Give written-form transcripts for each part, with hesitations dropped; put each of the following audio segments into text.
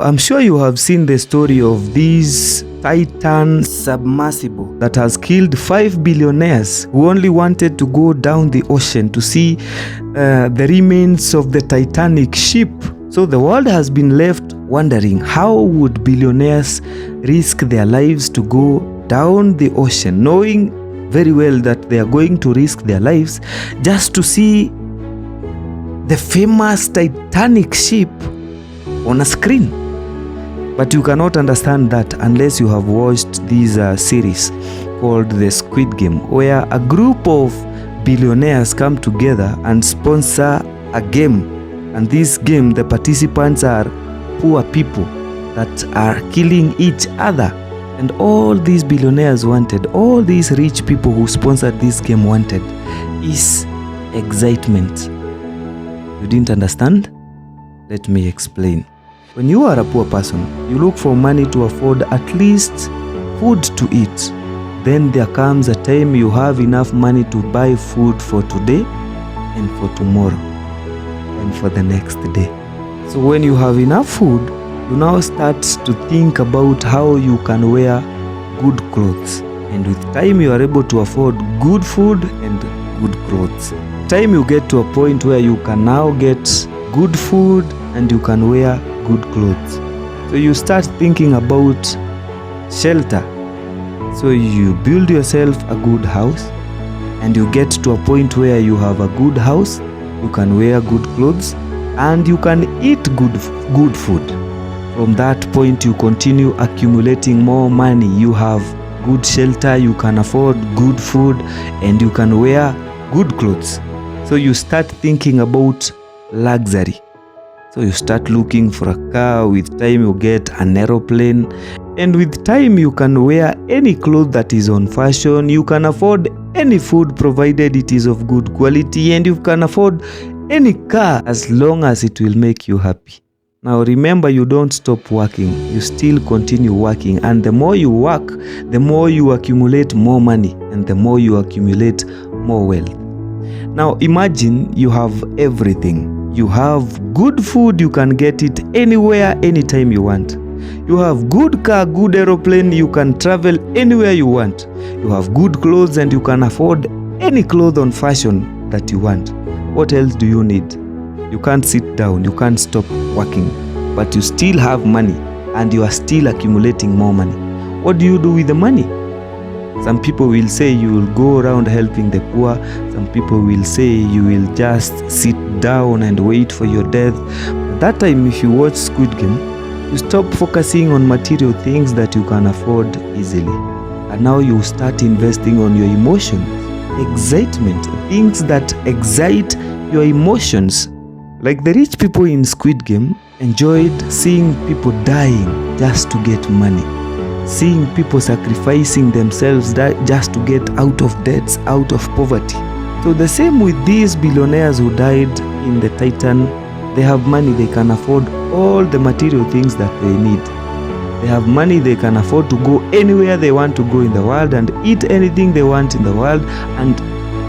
I'm sure you have seen the story of this Titan submersible that has killed 5 billionaires who only wanted to go down the ocean to see the remains of the Titanic ship. So the world has been left wondering, how would billionaires risk their lives to go down the ocean, knowing very well that they are going to risk their lives just to see the famous Titanic ship on a screen? But you cannot understand that unless you have watched this series called the Squid Game, where a group of billionaires come together and sponsor a game. And this game, the participants are poor people that are killing each other. And all these billionaires wanted, all these rich people who sponsored this game wanted, is excitement. You didn't understand? Let me explain. When you are a poor person, you look for money to afford at least food to eat. Then there comes a time you have enough money to buy food for today and for tomorrow and for the next day. So when you have enough food, you now start to think about how you can wear good clothes. And with time you are able to afford good food and good clothes. Time you get to a point where you can now get good food and you can wear good clothes. So you start thinking about shelter. So you build yourself a good house and you get to a point where you have a good house, you can wear good clothes and you can eat good food. From that point you continue accumulating more money. You have good shelter, you can afford good food and you can wear good clothes. So you start thinking about luxury. So you start looking for a car. With time you get an aeroplane, and with time you can wear any clothes that is on fashion. You can afford any food provided it is of good quality, and you can afford any car as long as it will make you happy. Now remember, you don't stop working, you still continue working, and the more you work, the more you accumulate more money, and the more you accumulate more wealth. Now imagine you have everything. You have good food, you can get it anywhere, anytime you want. You have good car, good aeroplane, you can travel anywhere you want. You have good clothes and you can afford any clothes on fashion that you want. What else do you need? You can't sit down, you can't stop working, but you still have money and you are still accumulating more money. What do you do with the money? Some people will say you will go around helping the poor. Some people will say you will just sit down and wait for your death. At that time, if you watch Squid Game, you stop focusing on material things that you can afford easily. And now you start investing on your emotions, excitement, things that excite your emotions. Like the rich people in Squid Game enjoyed seeing people dying just to get money. Seeing people sacrificing themselves just to get out of debts, out of poverty. So the same with these billionaires who died in the Titan. They have money, they can afford all the material things that they need. They have money, they can afford to go anywhere they want to go in the world and eat anything they want in the world and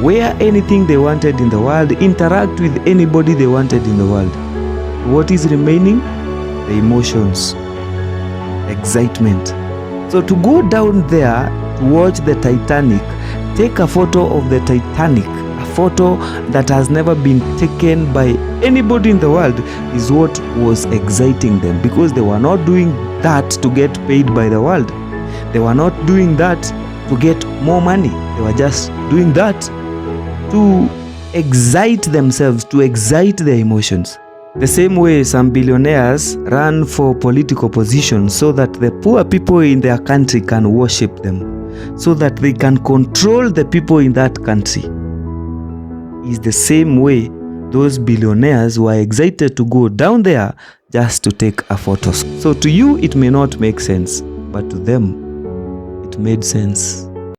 wear anything they wanted in the world, interact with anybody they wanted in the world. What is remaining? The emotions, excitement. So to go down there to watch the Titanic, take a photo of the Titanic, a photo that has never been taken by anybody in the world, is what was exciting them, because they were not doing that to get paid by the world. They were not doing that to get more money. They were just doing that to excite themselves, to excite their emotions. The same way some billionaires run for political positions so that the poor people in their country can worship them, so that they can control the people in that country. It's the same way those billionaires were excited to go down there just to take a photo. So to you it may not make sense, but to them it made sense.